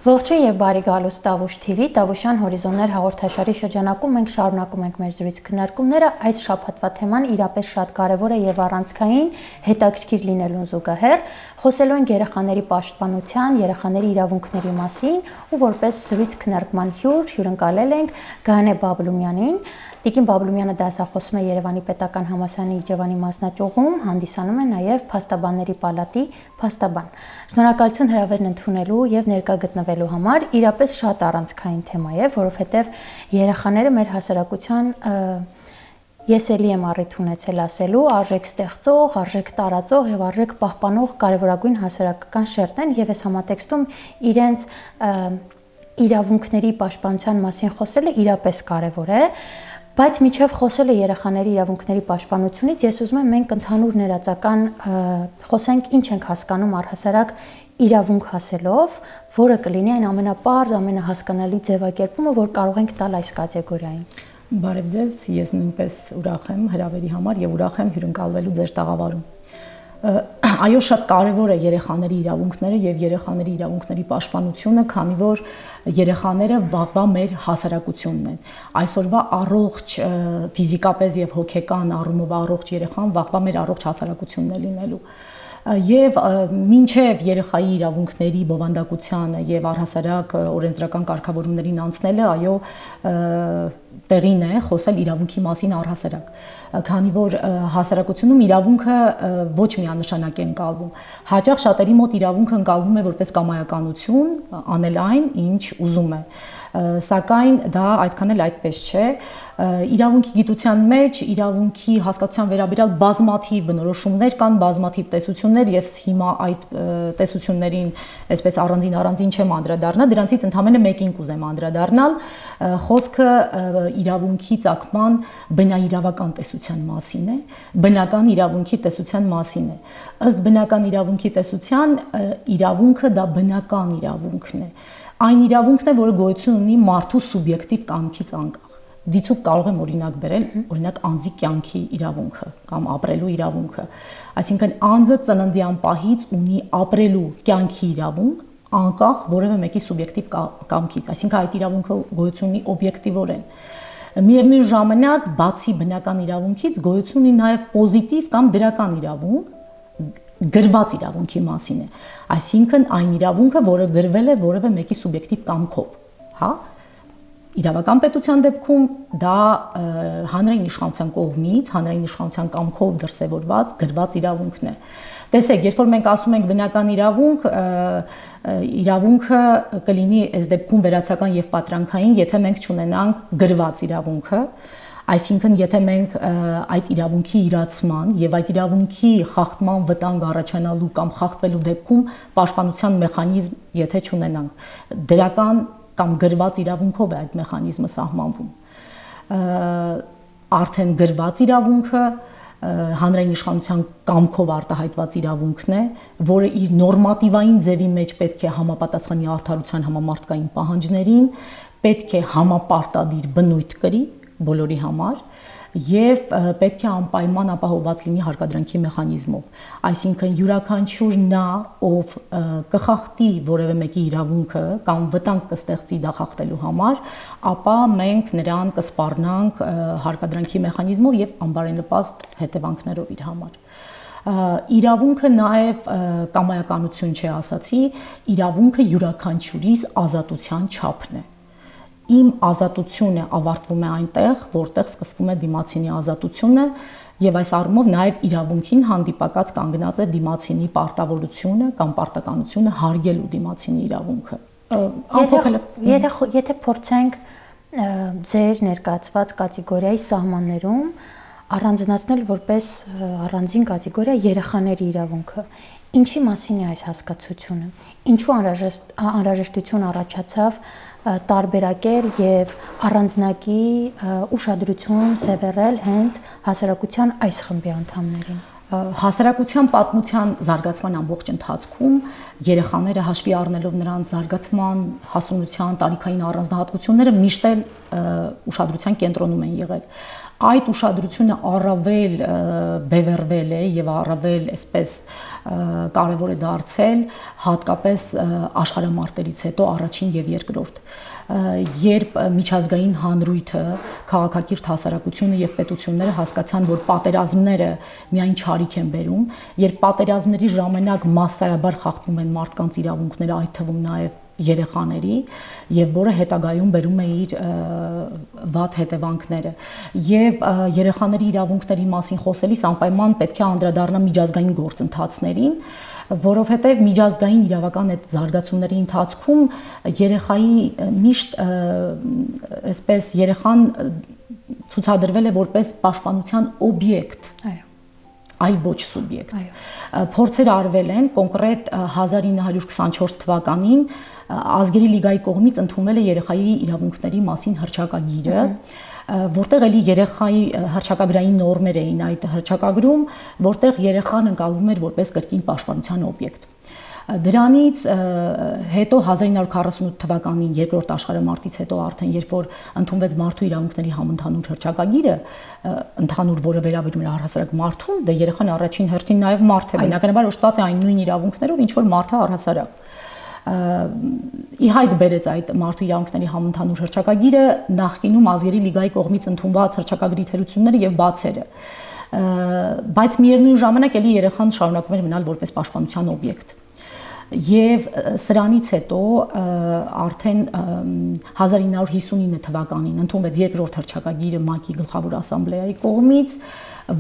Ողջույն եւ բարի գալուստ Տավուշ TV, Տավուշյան հորիզոններ հաղորդաշարի շրջանակում մենք շարունակում ենք մեր զրույց քննարկումները։ Այս շաբաթվա թեման իրապես շատ կարեւոր է եւ առանցքային, հետաքրքիր լինելուն զուգահեռ խոսելու ենք երեխաների պաշտպանության, երեխաների իրավունքների մասին ու որպես զրույց քննարկման հյուրընկալել ենք Գայանե Բաբլումյանին։ Տիկին Բաբլումյանը դասախոսում է Երևանի Պետական Համալսարանի Իջևանի մասնաճյուղում, հանդիսանում է նաև Փաստաբանների պալատի փաստաբան։ Շնորհակալություն հրավերն ընդունելու եւ ներկա գտնվելու համար։ Իրապես շատ առանցքային թեմա է, որովհետեւ երեխաները մեր հասարակության ես էլի եմ առիթ ունեցել ասելու, արժեք ստեղծող, արժեք տարածող եւ արժեք պահպանող կարևորագույն հասարակական շերտ են եւ այս համատեքստում իրենց իրավունքների պաշտպանության մասին խոսելը իրապես կարևոր է։ Բայց միջև խոսելը երեխաների իրավունքների պաշտպանությունից ես ուզում եմ մենք ընդհանուր ներածական խոսենք ինչ ենք հասկանում առհասարակ իրավունք ասելով, որը կլինի այն ամենապարզ, ամենահասկանալի ձևակերպումը, որ կարող ենք տալ այս կատեգորիային։ Բարև ձեզ, ես նույնպես ուրախ եմ հրավերի համար եւ ուրախ եմ հյուրընկալվելու ձեր տաղավարում։ Այո, շատ կարևոր է երեխաների իրավունքները եւ երեխաների իրավունքների պաշտպանությունը, քանի որ երեխաները վաղվա մեր հասարակությունն են։ Այսօրվա առողջ ֆիզիկապես եւ հոգեկան առումով առողջ երեխան վաղվա մեր առողջ հասարակությունն է լինելու։ Եվ մինչև երեխայի իրավունքների բովանդակությանը եւ առհասարակ օրենսդրական կարգավորումներին անցնելը, այո, տեղին է խոսել իրավունքի մասին առհասարակ, քանի որ հասարակությունում իրավունքը ոչ միանշանակ է ընկալվում։ Հաճախ շատերի մոտ իրավունքը ընկալվում է որպես կամայականություն, անել այն, ինչ ուզում է, սակայն դա այդքան էլ այդպես չէ։ Իրավունքի գիտության մեջ իրավունքի հասկացության վերաբերյալ բազմաթիվ բնորոշումներ կան, բազմաթիվ տեսություններ, ես հիմա այդ տեսություններին այսպես առանձին չեմ անդրադառնա, դրանցից ընդհանրապես մեկին կուզեմ անդրադառնալ, խոսքը իրավունքի ծագման բնաիրավական տեսության մասին է, բնական իրավունքի տեսության մասին է։ Ըստ բնական իրավունքի տեսության իրավունքը դա բնական իրավունքն է։ Այն իրավունքն է, որը գոյություն ունի մարդու սուբյեկտիվ կամքից անկախ։ Դիցուք կարող եմ օրինակ բերել, օրինակ անձի կյանքի իրավունքը կամ ապրելու իրավունքը։ Այսինքն անձը ծննդյան պահից ունի ապրելու կյանքի իրավունք, անկախ որևէ մեկի սուբյեկտիվ կամքից, այսինքն այդ իրավունքը գոյություն ունի օբյեկտիվորեն։ Միևնույն ժամանակ, բացի բնական իրավունքից գոյություն ունի նաև պոզիտիվ կամ դրական իրավունք, գրված իրավունքի մասին է, այսինքն այն իրավունքը, որը գրվել է որևէ մեկի սուբյեկտիվ կամքով, հա։ Իրավական պետության դեպքում դա հանրային իշխանության կողմից, հանրային իշխանության կամքով դրսևորված գրված իրավունքն է։ Տեսեք, երբ որ մենք ասում ենք բնական իրավունք, իրավունքը կլինի այս դեպքում վերացական եւ պատրանքային, եթե մենք չունենանք գրված իրավունքը, այսինքն եթե մենք այդ իրավունքի իրացման եւ այդ իրավունքի խախտման վտանգ առաջանալու կամ խախտվելու դեպքում պաշտպանության մեխանիզմ եթե չունենանք, դրական կամ գրված իրավունքով է այդ մեխանիզմը սահմանվում։ Արդեն գրված իրավունքը հանրային իշխանության կամքով արտահայտված իրավունքն է, որը իր նորմատիվային ձևի մեջ պետք է համապատասխանի արդարության համամարտկային պահանջներին, պետք է համապարտադիր բնույթ կրի բոլորի համար եւ պետք է անպայման ապահովված լինի հարկադրանքի մեխանիզմով։ Այսինքն յուրաքանչյուր նա, ով կխախտի որևէ մեկի իրավունքը կամ վտանգ կստեղծի դա խախտելու համար, ապա մենք նրան կսպառնանք հարկադրանքի մեխանիզմով եւ անբարենպաստ հետևանքներով իր համար։ Իրավունքը նաև կամայականություն չէ, ասացի, իրավունքը յուրաքանչյուրիս ազատության չափն է։ Իմ ազատությունը ավարտվում է այնտեղ, որտեղ սկսվում է դիմացինի ազատությունը, եւ այս առումով նաև իրավունքին հանդիպակաց կանգնած է դիմացինի պարտավորությունը կամ պարտականությունը հարգելու դիմացինի իրավունքը։ Եթե փորձենք ձեր ներկայացված կատեգորիայի սահմաններում առանձնացնել որպես առանձին կատեգորիա երեխաների իրավունքը, ինչի մասին է այս հասկացությունը, ինչու անհրաժեշտություն առաջացավ տարբերակել եւ առանձնակի ուշադրություն սևեռել հենց հասարակության այս խմբի անդամներին։ Հասարակության պատմության զարգացման ամբողջ ընթացքում երեխաները հաշվի առնելով նրանց զարգացման, հասունության, տարիքային առանձնահատկությունները միշտ էլ ուշադրության կենտրոնում են եղել։ այդ ուշադրությունը առավել բևեռվել է եւ առավել այսպես կարեւոր է դարձել հատկապես աշխարհամարտերից հետո առաջին եւ երկրորդ երբ միջազգային հանրույթը քաղաքակիրթ հասարակությունը եւ պետությունները հասկացան որ պատերազմները միայն չարիք են բերում երբ պատերազմների ժամանակ massայաբար խախտվում են մարդկանց իրավունքները այդ թվում նաեւ երեխաների եւ որը հետագայում բերում է իր վատ հետևանքները եւ երեխաների իրավունքների մասին խոսելիս անպայման պետք է անդրադառնալ միջազգային գործընթացներին որովհետեւ միջազգային իրավական այդ զարգացումների ընթացքում երեխայի միշտ այսպես երեխան ցուցադրվել է որպես պաշտպանության օբյեկտ այլ ոչ սուբյեկտ փորձեր արվել են կոնկրետ 1924 թվականին ազգերի լիգայի կողմից ընդունվել է երեխայի իրավունքների մասին հռչակագիրը որտեղ էլի երեխայի հռչակագրային նորմեր էին այդ հռչակագրում որտեղ երեխան ընկալվում էր որպես կրկին պաշտպանության օբյեկտ դրանից հետո 1948 թվականին երկրորդ աշխարհամարտից հետո արդեն երբ որ ընդունվեց մարդու իրավունքների համընդհանուր հռչակագիրը ընդհանուր որը վերաբերում էր առհասարակ մարդուն դե երեխան առաջին հերթին նաև մարդ է բնականաբար օժտված է այն նույն իրավունքներով ինչ որ մարդը առհասարակ ի հայտ բերեց այդ մարդու իրավունքների համընդհանուր հռչակագիրը նախկինում ազգերի լիգայի կողմից ընդունված հռչակագրի թերությունները եւ բացերը բայց միևնույն ժամանակ էլի երեխան շարունակում էր մնալ որպես պաշտպանության օբյեկտ եւ սրանից հետո արդեն 1959 թվականին ընդունվեց երկրորդ հռչակագիրը ՄԱԿ-ի գլխավոր ասամբլեայի կողմից,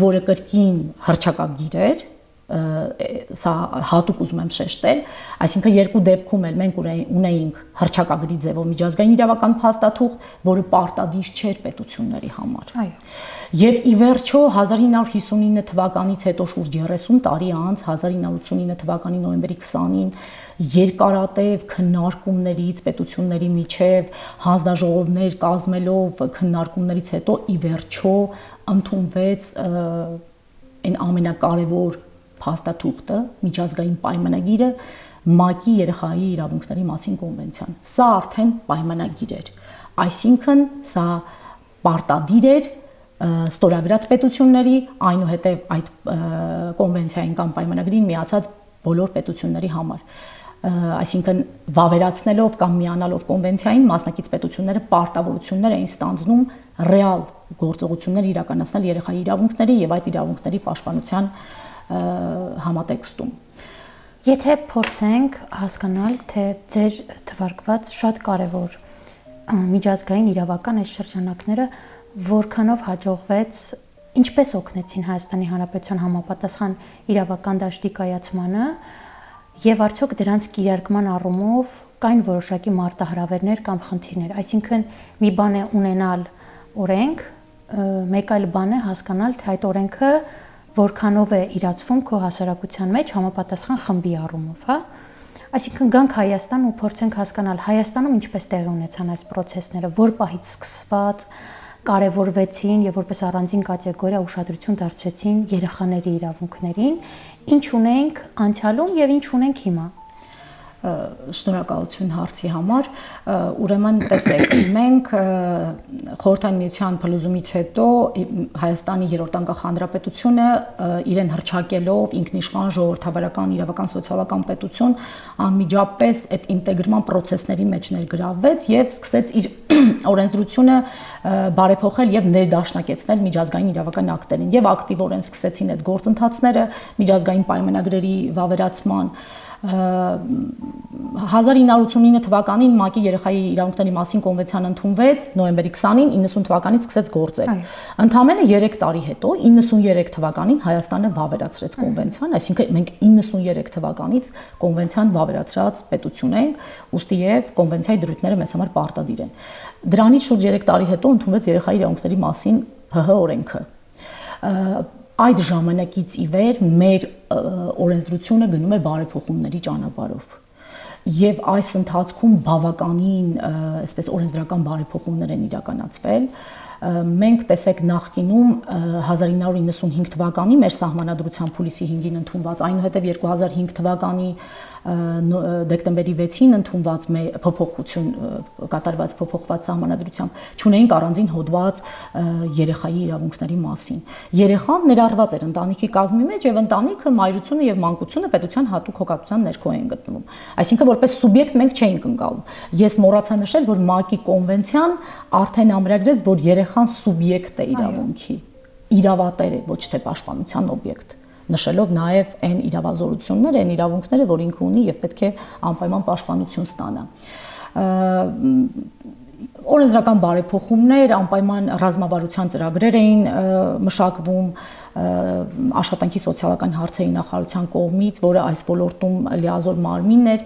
որը կրկին հռչակագիր էր, սա հատուկ ուզում եմ շեշտել, այսինքն երկու դեպքում էլ մենք ունեինք հռչակագրի ձևով միջազգային իրավական փաստաթուղթ, որը պարտադիր չէր պետությունների համար։ Այո։ Եվ ի վերջո 1959 թվականից հետո շուրջ 30 տարի անց 1989 թվականի նոյեմբերի 20-ին երկարատև քննարկումներից պետությունների միջև հանձնաժողովներ կազմելով քննարկումներից հետո ի վերջո ընդունվեց այն ամենակարևոր փաստաթուղթը միջազգային պայմանագիրը ՄԱԿ-ի երեխայի իրավունքների մասին կոնվենցիան։ Սա արդեն պայմանագիր էր։ Այսինքն սա պարտադիր էր ստորագրած պետությունների, այնուհետև այդ կոնվենցիային կամ պայմանագրին միացած բոլոր պետությունների համար։ Այսինքն վավերացնելով կամ միանալով կոնվենցիային մասնակից պետությունները պարտավորություններ էին ստանձնում ռեալ գործողություններ իրականացնել երեխայի իրավունքների եւ այդ իրավունքների պաշտպանության համատեքստում։ Եթե փորձենք հասկանալ, թե ձեր թվարկված շատ կարևոր միջազգային իրավական այս շրջանակները որքանով հաջողվեց, ինչպես օգնեցին Հայաստանի Հանրապետության համապատասխան իրավական դաշտի կայացմանը եւ արդյոք դրանց կիրարկման առումով կային որոշակի մարտահրավերներ կամ խնդիրներ, այսինքն մի բան է ունենալ օրենք, մեկ այլ բան է հասկանալ, թե այդ օրենքը որքանով է իրացվում քո հասարակության մեջ համապատասխան խմբի առումով, հա? Այսինքն գանք Հայաստան ու փորձենք հասկանալ Հայաստանում ինչպես տեղի ունեցան այս process-ները, որ պահից սկսված կարևորվեցին եւ որպես առանձին կատեգորիա ուշադրություն դարձրեցին երեխաների իրավունքներին, ինչ ունենք անցյալում եւ ինչ ունենք հիմա։ Շնորհակալություն հարցի համար, ուրեմն տեսեք, մենք Խորհրդային Միության փլուզումից հետո Հայաստանի երրորդ անկախ հանրապետությունը իրեն հռչակելով ինքնիշխան ժողովրդավարական իրավական սոցիալական պետություն անմիջապես այդ ինտեգրման process-ների մեջ ներգրավվեց եւ սկսեց իր օրենսդրությունը բարեփոխել եւ ներդաշնակեցնել միջազգային իրավական ակտերին եւ ակտիվորեն սկսեցին այդ գործընթացները միջազգային պայմանագրերի վավերացման 1989 թվականին ՄԱԿ-ի երեխայի իրավունքների մասին կոնվենցիան ընդունվեց նոյեմբերի 20-ին 90 թվականից սկսեց գործել։ Ընդամենը 3 տարի հետո 93 թվականին Հայաստանը վավերացրեց կոնվենցիան, այսինքն մենք 93 թվականից կոնվենցիան վավերացրած պետություն ենք, ուստի եւ կոնվենցիայի դրույթները մեզ համար պարտադիր են։ Դրանից շուրջ 3 տարի հետո ընդունվեց երեխայի իրավունքների մասին ՀՀ օրենքը։ Այդ ժամանակից ի վեր մեր օրենսդրությունը գնում է բարեփոխումների ճանապարհով եւ այս ընթացքում բավականին այսպես օրենսդրական բարեփոխումներ են իրականացվել մենք տեսեք նախկինում 1995 թվականի մեր սահմանադրության փուլիսի 5-ին ընդունված այնուհետև 2005 թվականի դեկտեմբերի 6-ին ընդունված կատարված փոփոխված սահմանադրությամբ չունեինք առանձին հոդված երեխայի իրավունքների մասին։ Երեխան ներառված էր ընտանիքի կազմի մեջ եւ ընտանիքը, մայրությունը եւ մանկությունը պետության հատուկ հոգատության ներքո են գտնվում։ Այսինքն որպես սուբյեկտ մենք չէինք ընկալում։ Ես մոռացա նշել, որ ՄԱԿ-ի կոնվենցիան արդեն ամրագրեց, որ երեխան սուբյեկտ է իրավունքի, իրավատեր է, ոչ թե պաշտպանության օբյեկտ, նշելով նաև այն իրավազորությունները, այն իրավունքները, որ ինքը ունի եւ պետք է անպայման պաշտպանություն ստանա։ Օրենսդրական բարեփոխումներ, անպայման ռազմավարության ծրագրեր էին մշակվում աշխատանքի սոցիալական հարցերի նախարարության կողմից, որը այս ոլորտում լիազոր մարմին էր,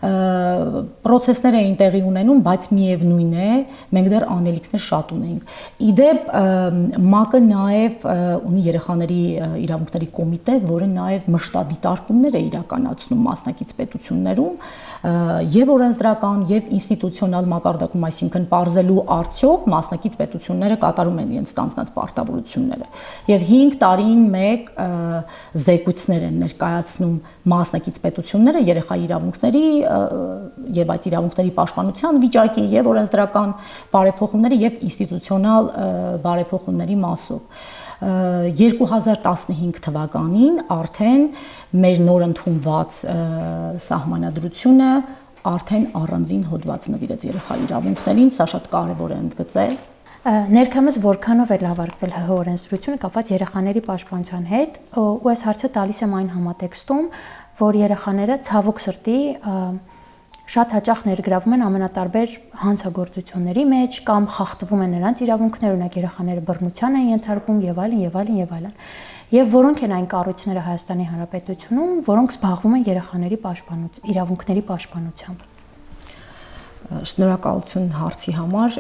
պրոցեսներ էին տեղի ունենում, բայց միևնույն է, մենք դեռ անելիքներ շատ ունեինք։ Իդեպ ՄԱԿ-ը նաև ունի երեխաների իրավունքների կոմիտե, որը նաև մշտադիտարկումներ է իրականացնում մասնակից պետություններում եւ օրենսդրական եւ ինստիտուցիոնալ մակարդակում, այսինքն պարզելու արդյոք մասնակից պետությունները կատարում են իրենց ստանձնած պարտավորությունները։ Եվ 5 տարին մեկ զեկույցներ են ներկայացնում մասնակից պետությունները երեխայի իրավունքների եւ այդ իրավունքների պաշտպանության վիճակի եւ օրենսդրական բարեփոխումների եւ ինստիտուցիոնալ բարեփոխումների մասով։ 2015 թվականին արդեն մեր նոր ընդունված սահմանադրությունը արդեն առանձին հոդված նվիրեց երեխայի իրավունքներին, սա շատ կարեւոր է ընդգծել։ Ներքամս որքանով է լավարկվել ՀՀ օրենսդրությունը կապված երեխաների պաշտպանության հետ, ու այս հարցը տալիս եմ այն համատեքստում, որ երեխաները ցավոք սրտի շատ հաճախ ներգրավում են ամենատարբեր հանցագործությունների մեջ կամ խախտվում են նրանց իրավունքները, օրինակ երեխաները բռնության են ենթարկվում եւ այլն եւ այլն եւ այլն։ Եվ որոնք են այն կառույցները Հայաստանի Հանրապետությունում, որոնք զբաղվում են երեխաների իրավունքների պաշտպանությամբ։ Շնորհակալություն հարցի համար։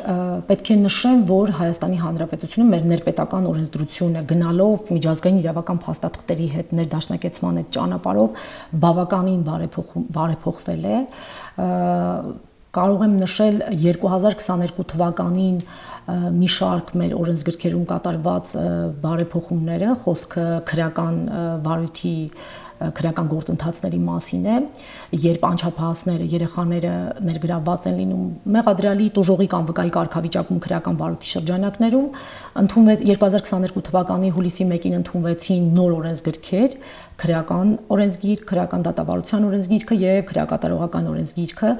Պետք է նշեմ, որ Հայաստանի Հանրապետությունում մեր ներպետական օրենսդրությունը գնալով միջազգային իրավական փաստաթղթերի հետ ներդաշնակեցման այդ ճանապարհով բավականին բարեփոխվել է։ Կարող եմ նշել 2022 թվականին մի շարք մեր օրենսգրքերում կատարված բարեփոխումները, խոսքը քրեական վարույթի քրեական գործընթացների մասին է, երբ անչափահասները, երեխաները ներգրավված են լինում մեղադրյալի տուժողի կամ վկայի կարգավիճակում քրեական վարույթի շրջանակներում, ընդունվեց 2022 թվականի հուլիսի 1-ին ընդունվեցին նոր օրենսգրքեր, քրեական օրենսգիրք, քրեական դատավարության օրենսգիրքը եւ քրեակատարողական օրենսգիրքը,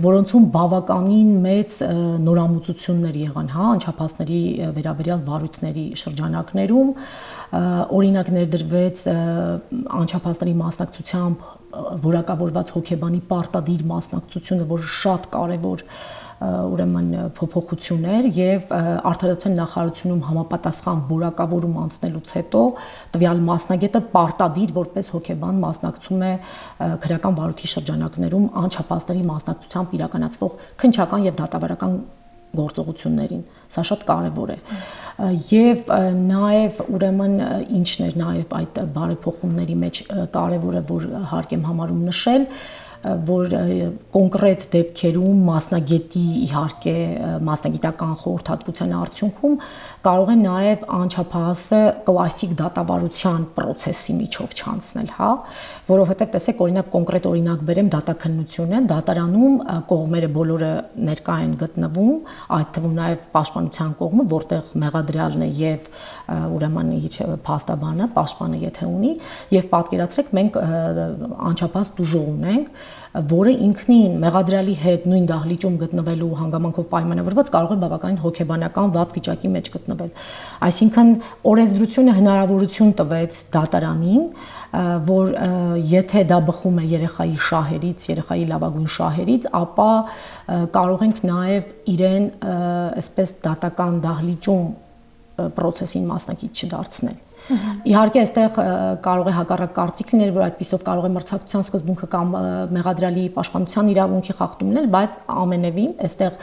որոնցում բավականին մեծ նորամուծություններ եղան, անչափահասների վերաբերյալ վարույթների շրջանակներում, օրինակ ներդրվեց անչափահասների մասնակցությամբ որակավորված հոգեբանի պարտադիր մասնակցությունը, որը շատ կարևոր ուրեմն փոփոխություն էր եւ Արդարացության նախարարությունում համապատասխան որակավորում անցնելուց հետո տվյալ մասնագետը պարտադիր որպես հոգեբան մասնակցում է քրեական վարույթի շրջանակներում անչափահասների մասնակցությամբ իրականացվող քննչական եւ դատավարական գործողություններին, սա շատ կարևոր է եւ նաեւ ուրեմն ինչն էր նաեւ այդ բարեփոխումների մեջ կարևորը, որ հարկ եմ համարում նշել, որ կոնկրետ դեպքերում մասնագետի իհարկե մասնագիտական խորհրդատվության արդյունքում կարող է նաև անչափահասը կլասիկ դատավարության process-ի միջով չանցնել, որովհետև տեսեք օրինակ կոնկրետ օրինակ բերեմ դատաքննությունը, դատարանում կողմերը բոլորը ներկա են գտնվում, այդ թվում նաև պաշտպանության կողմը, որտեղ մեղադրյալն է եւ ուրեմն իր փաստաբանը, պաշտպանը եթե ունի, եւ պատկերացրեք մենք անչափահաս դուժող ունենք, որը ինքնին մեղադրյալի հետ նույն դահլիճում գտնվելու հանգամանքով պայմանավորված կարող է բավականին հոգեբանական վատ վիճակի մեջ գտնվել։ Այսինքն օրենսդրությունը հնարավորություն տվեց դատարանին, որ եթե դա բխում է երեխայի շահերից, երեխայի լավագույն շահերից, ապա կարող ենք նաև իրեն այսպես դատական դահլիճում process-ին մասնակից չդարձնել։ Իհարկե այստեղ կարող է հակառակ կարծիք լինել, որ այդպիսով կարող է մրցակցության սկզբունքը կամ մեղադրյալի պաշտպանության իրավունքի խախտում լինել, բայց ամենևին այստեղ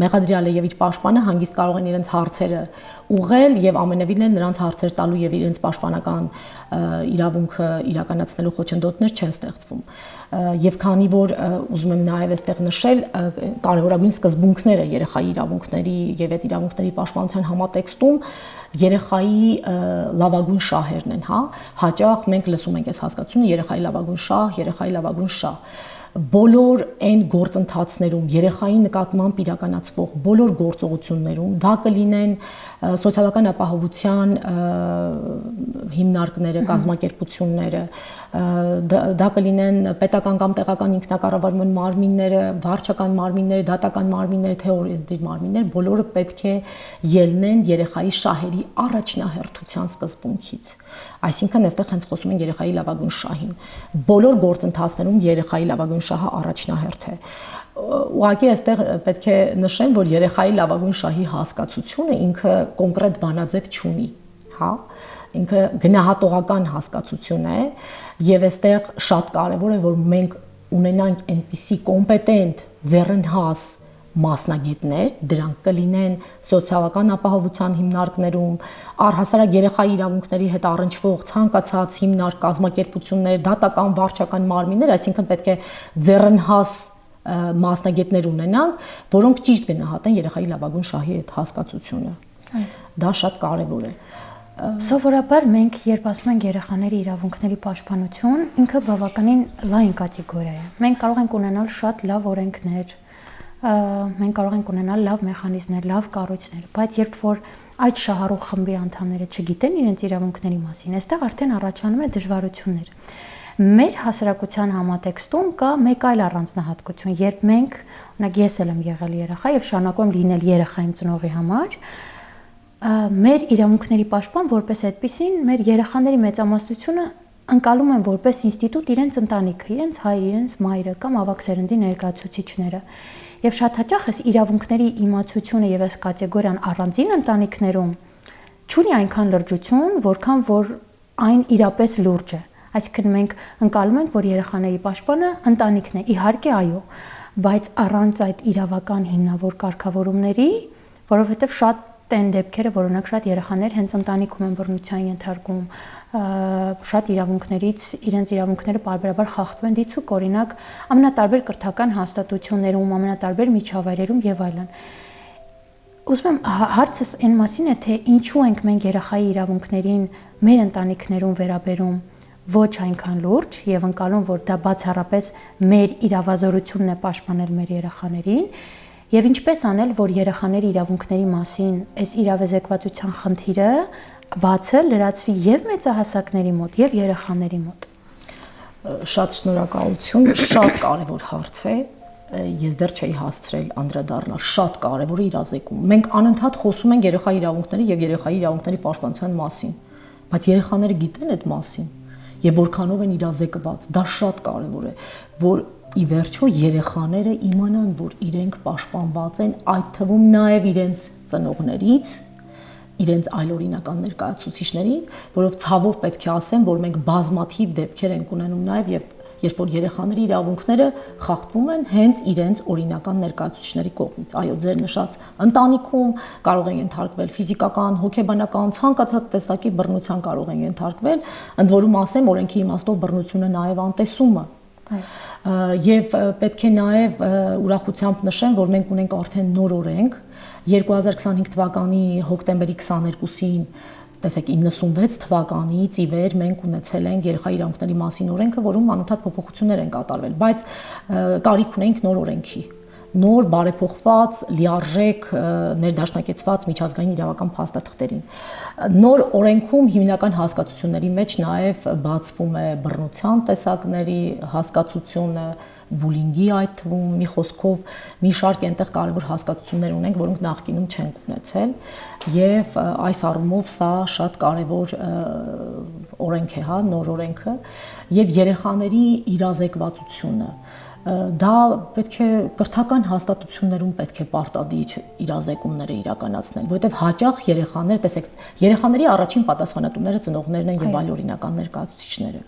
մեղադրյալը եւ իր պաշտպանը հանգիստ կարող են իրենց հարցերը ուղղել եւ ամենևին են նրանց հարցեր տալու եւ իրենց պաշտպանական իրավունքը իրականացնելու խոչընդոտներ չեն ստեղծվում։ Եվ քանի որ ուզում եմ նաեւ այստեղ նշել կարևորագույն սկզբունքները երեխայի իրավունքների եւ այդ իրավունքների պաշտպանության համատեքստում երեխայի երեխայի լավագույն շահերն են, հա, հաճախ մենք լսում ենք այս հասկացությունը երեխայի լավագույն շահ, երեխայի լավագույն շահ։ Բոլոր այն գործընթացներում երեխայի նկատմամբ իրականացվող բոլոր գործողություններում դա կլինեն սոցիալական ապահովության հիմնարկները, կազմակերպությունները, դա կլինեն պետական կամ տեղական ինքնակառավարման մարմինները, վարչական մարմինները, դատական մարմինները, թե օրենսդիր մարմինները, բոլորը պետք է ելնեն երեխայի շահերի առաջնահերթության սկզբունքից։ Այսինքն այստեղ հենց խոսում են երեխայի լավագույն շահին։ Բոլոր գործընթացներում երեխայի լավագույն շահը առաջնահերթ է։ Ուղղակի այստեղ պետք է նշեմ, որ երեխայի լավագույն շահի հասկացությունը ինքը կոնկրետ բանաձև չունի, հա, ինքը գնահատողական հասկացություն է, եւ այստեղ շատ կարեւոր է, որ մենք ունենանք այնպիսի կոմպետենտ ձեռնհաս մասնագետներ, դրանք կլինեն սոցիալական ապահովության հիմնարկներում, առհասարակ երեխայի իրավունքների հետ առնչվող ցանկացած հիմնարկ կազմակերպություններ, դատական, վարչական մարմիններ, այսինքն պետք է ձեռնհաս մասնագետներ ունենանք, որոնք ճիշտ գնահատեն երեխայի լավագույն շահի այդ հասկացությունը։ Դա շատ կարևոր է։ Սովորաբար մենք երբ ասում ենք երեխաների իրավունքների պաշտպանություն, ինքը բավականին լայն կատեգորիա է։ Մենք կարող ենք ունենալ շատ լավ օրենքներ, մենք կարող ենք ունենալ լավ մեխանիզմներ, լավ կառույցներ, բայց երբ որ այդ շահառու խմբի անդամները չգիտեն իրենց իրավունքների մասին, այստեղ արդեն առաջանում է դժվարություններ։ Մեր հասարակության համատեքստում կա մեկ այլ առանձնահատկություն, երբ մենք, օրինակ ես էլ եմ եղել երեխա եւ շարունակում լինել երեխա իմ ծնողի համար, մեր իրավունքների պաշտպան որպես այդպիսին մեր երեխաների մեծամասնությունը ընկալում են որպես ինստիտուտ իրենց ընտանիքը, իրենց հայրը, իրենց մայրը կամ ավագ սերնդի ներկայացուցիչները։ Եվ շատ հաճախ այս իրավունքների իմացությունը եւ այս կատեգորիան առանձին ընտանիքներում չունի այնքան լրջություն, որքան որ այն իրապես լուրջ է։ Այսինքն մենք ընկալում ենք, որ երեխաների պաշտպանը ընտանիքն է, իհարկե այո, բայց առանց այդ իրավական հիմնավոր կարգավորումների, որովհետեւ շատ այն դեպքերը, որ օրինակ շատ երեխաներ հենց ընտանիքում են բռնության ենթարկվում, շատ իրավունքներից իրենց իրավունքները պարբերաբար խախտվում են դիցուք, օրինակ ամենատարբեր կրթական հաստատություններում, ամենատարբեր միջավայրերում եւ այլն։ Ուզում եմ հարցս այն մասին է, թե ինչու ենք մենք երեխայի իրավունքներին մեր ընտանիքներում վերաբերում ոչ այնքան լուրջ եւ ընկալում, որ դա բացառապես մեր իրավազորությունն է պաշտպանել մեր երեխաներին, եւ ինչպես անել, որ երեխաների իրավունքների մասին այս իրավեզեկվածության խնդիրը բացը լրացվի եւ մեծահասակների մոտ եւ երեխաների մոտ։ Շատ շնորհակալություն, շատ կարեւոր հարց է։ Ես դեռ չէի հասցրել անդրադառնալ, շատ կարեւոր է իրազեկում։ Մենք անընդհատ խոսում ենք երեխայի իրավունքների եւ երեխայի իրավունքների պաշտպանության մասին, բայց երեխաները գիտեն այդ մասին եւ որքանով են իրազեկված։ Դա շատ կարեւոր է, որ ի վերջո երեխաները իմանան, որ իրենք պաշտպանված են, այդ թվում նաև իրենց ծնողներից, իրենց այլօրինական ներկայացուցիչներից, որով ցավով պետք է ասեմ, որ մենք բազմաթիվ դեպքեր ենք ունենում նաև եւ երբ որ երեխաների իրավունքները խախտվում են հենց իրենց օրինական ներկայացուցիչների կողմից։ Այո, ձեր նշած ընտանիքում կարող են ենթարկվել ֆիզիկական, հոգեբանական, ցանկացած տեսակի բռնության կարող են ենթարկվել, ընդ որում ասեմ, օրենքի իմաստով բռնությունը նաև անտեսումը։ Եվ պետք է նաև ուրախությամբ նշեմ, որ մենք ունենք արդեն նոր օրենք 2025 թվականի հոկտեմբերի 22-ին, տեսեք 96 թվականից ի վեր մենք ունեցել ենք երեխայի իրավունքների մասին օրենքը, որում անընդհատ փոփոխություններ են կատարվել, բայց կարիք ունենք նոր օրենքի, նոր բարեփոխված, լիարժեք, ներդաշնակեցված միջազգային իրավական փաստաթղթերին։ Նոր օրենքում հիմնական հասկացությունների մեջ նաև բացվում է բռնության տեսակների հասկացությունը, բուլինգի այդ թվում, մի խոսքով մի շարք այնտեղ կարևոր հասկացություններ ունենք, որոնք նախկինում չենք ունեցել, եւ այս առումով սա շատ կարևոր օրենք է, հա, նոր օրենքը, եւ երեխաների իրազեկվածությունը դա պետք է կրթական հաստատություններում պետք է պարտադիր իրազեկումները իրականացնել, որովհետև հաճախ երեխաներ, տեսեք, երեխաների առաջին պատասխանատուները ծնողներն են եւ այլ օրինական ներկայացուցիչները,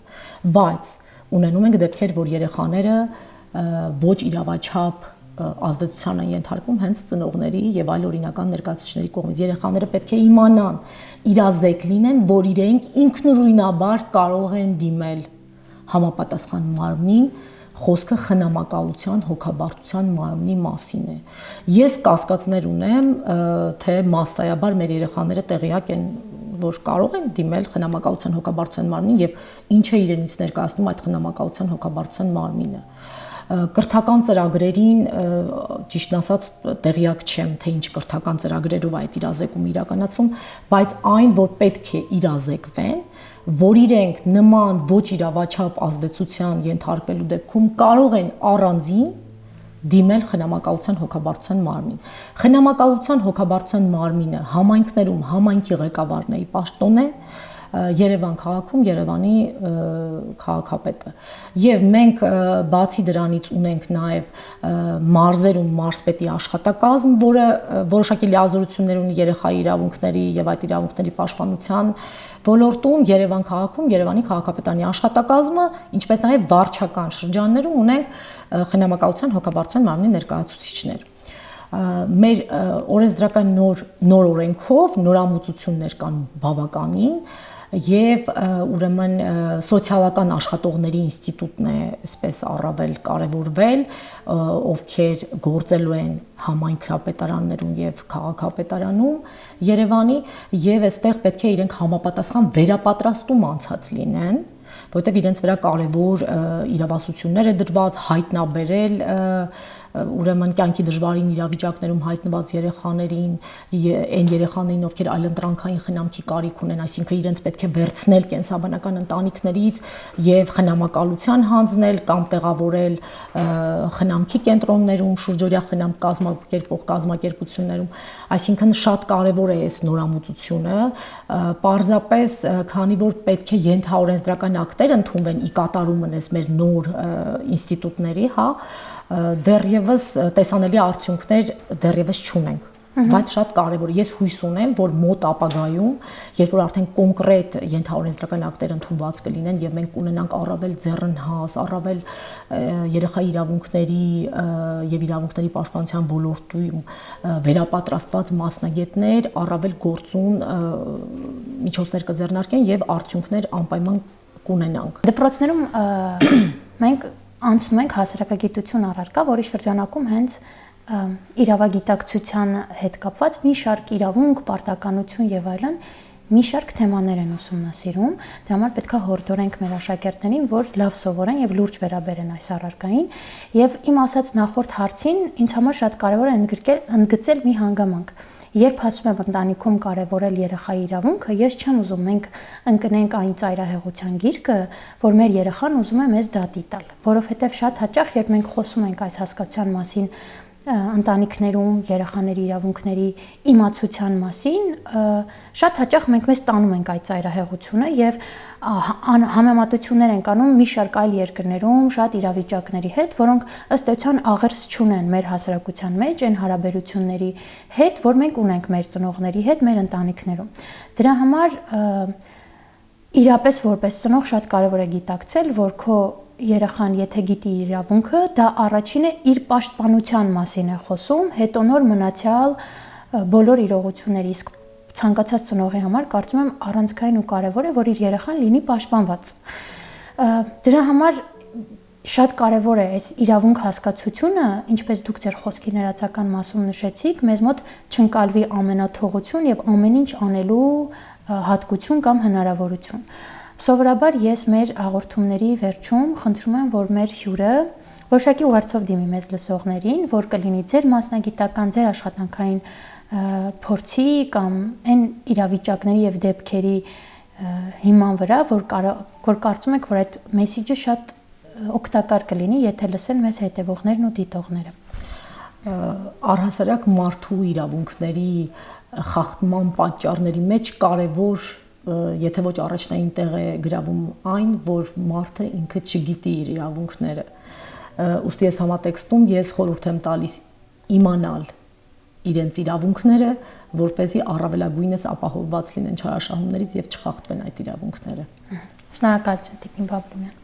բայց ունենում ենք դեպքեր, որ երեխաները ոչ իրավաչափ ազդեցության են ենթարկվում հենց ծնողների եւ այլ օրինական ներկայացուցիչների կողմից։ Երեխաները պետք է իմանան, իրազեկ լինեն, որ իրենք ինքնուրույնաբար կարող են դիմել համապատասխան մարմնին, խոսքը խնամակալության, հոգաբարձության մարմնի մասին է։ Ես կասկածներ ունեմ, թե մասսայաբար մեր երեխաները տեղյակ են որ կարող են դիմել խնամակալության հոգաբարձության մարմնին եւ ինչ է իրենից ներկայացնում այդ խնամակալության հոգաբարձության մարմինը։ Կրթական ծրագրերին ճիշտն ասած տեղյակ չեմ, թե ինչ կրթական ծրագրերով այդ իրազեկումը իրականացվում, բայց այն, որ պետք է իրազեկվեն, որ իրենք նման ոչ իրավաչափ ազդեցության ենթարկվելու դեպքում կարող են առանձին դիմել խնամակալության հոգաբարձության մարմին։ Խնամակալության հոգաբարձության մարմինը համայնքներում համայնքի ղեկավարն է, պաշտոն է, Երևան քաղաքում Երևանի քաղաքապետը։ Եվ մենք բացի դրանից ունենք նաև մարզերում մարզպետի աշխատակազմ, որը որոշակի լիազորություններ ունի երեխայի իրավունքների եւ այդ իրավունքների պաշտպանության ոլորտում, Երևան քաղաքում Երևանի քաղաքապետարանի աշխատակազմը, ինչպես նաև վարչական շրջաններում ունենք խնամակալության հոգաբարձության մարմնի ներկայացուցիչներ։ Մեր օրենսդրական նոր օրենքով նորամուծություններ կան բավականին եւ ուրեմն սոցիալական աշխատողների ինստիտուտն է այսպես առավել կարևորվել, ովքեր գործելու են համայնքապետարաններում եւ քաղաքապետարանում Երևանի եւ այստեղ պետք է իրենք համապատասխան վերապատրաստում անցած լինեն, որտեղ իրենց վրա կարևոր իրավասություններ է դրված հայտնաբերել ուրեմն կյանքի դժվարին իրավիճակներում հայտնված երեխաներին, այն երեխաներին, ովքեր այլընտրանքային խնամքի կարիք ունեն, այսինքն իրենց պետք է վերցնել կենսաբանական ընտանիքներից եւ խնամակալության հանձնել կամ տեղավորել խնամքի կենտրոններում, շուրջօրյա խնամք կազմակերպող կազմակերպություններում, այսինքն շատ կարեւոր է այս նորամուծությունը, պարզապես քանի որ պետք է ենթաօրենսդրական ակտեր ընդունվեն ի կատարումն էս մեր նոր ինստիտուտների, հա, դեռևս տեսանելի արդյունքներ դեռևս չունենք, բայց շատ կարևոր է։ Ես հույս ունեմ, որ մոտ ապագայում, երբ որ արդեն կոնկրետ ենթաօրենսդրական ակտեր ընդունված կլինեն եւ մենք կունենանք առավել ձեռնհաս, առավել երեխայի իրավունքների եւ իրավունքների պաշտպանության ոլորտում վերապատրաստված մասնագետներ առավել գործուն միջոցներ կձեռնարկեն եւ արդյունքներ անպայման կունենանք։ Դպրոցներում մենք անցնում ենք հասարակագիտություն առարկա, որի շրջանակում հենց իրավագիտակցության հետ կապված մի շարք իրավունք, պարտականություն եւ այլն մի շարք թեմաներ են ուսումնասիրում, դրա համար պետք է հորդորենք մեր աշակերտներին, որ լավ սովորեն եւ լուրջ վերաբերեն այս առարկային, եւ իմ ասած նախորդ հարցին ինձ համար շատ կարեւոր է ընդգծել մի հանգամանք։ Երբ ասում եմ ընտանիքում կարևորել երեխայի իրավունքը, ես չեմ ուզում մենք ընկնենք այն ծայրահեղության գիրկը, որ մեր երեխան ուզում է մեզ դատի տալ, որովհետև շատ հաճախ, երբ մենք խոսում ենք այս հասկացության մասին ընտանիքներում երեխաների իրավունքների իմացության մասին, շատ հաճախ մենք մեզ տանում ենք այդ ծայրահեղությունը եւ համեմատություններ ենք անում մի շարք այլ երկրներում շատ իրավիճակների հետ, որոնք ըստ էության աղերս չունեն մեր հասարակության մեջ այն հարաբերությունների հետ, որ մենք ունենք մեր ծնողների հետ, մեր ընտանիքներում։ Դրա համար իրապես որպես ծնող շատ կարևոր է գիտակցել, որ քո երեխան եթե գիտի իր իրավունքը, դա առաջինը իր պաշտպանության մասին է խոսում, հետո նոր մնացյալ բոլոր իրողությունների, իսկ ցանկացած ծնողի համար կարծում եմ առանցքային ու կարևոր է, որ իր երեխան լինի պաշտպանված։ Դրա համար շատ կարևոր է այս իրավունք հասկացությունը, ինչպես դուք ձեր խոսքի ներածական մասում նշեցիք, մեզ մոտ չընկալվի ամենաթողություն եւ ամեն ինչ անելու հատկություն կամ հնարավորություն։ Սովորաբար ես մեր հաղորդումների վերջում խնդրում եմ, որ մեր հյուրը որոշակի ուղերձով դիմի մեզ լսողներին, որ կլինի ձեր մասնագիտական, ձեր աշխատանքային փորձի կամ այն իրավիճակների եւ դեպքերի հիման վրա, որ կարծում եք, որ այդ մեսիջը շատ օգտակար կլինի, եթե լսեն մեզ հետևողներն ու դիտողները։ Առհասարակ մարդու իրավունքների խախտման պատճառների մեջ կարևոր եթե ոչ առաջնային տեղ է գրավում այն, որ մարդը ինքը չգիտի իր իրավունքները։ Ուստի ես համատեքստում ես խորհուրդ եմ տալիս իմանալ իրենց իրավունքները, որպեսզի առավելագույնս ապահովված լինեն չարաշահումներից եւ չխախտվեն այդ իրավունքները։ Շնորհակալություն, Տիկին Բաբլումյան։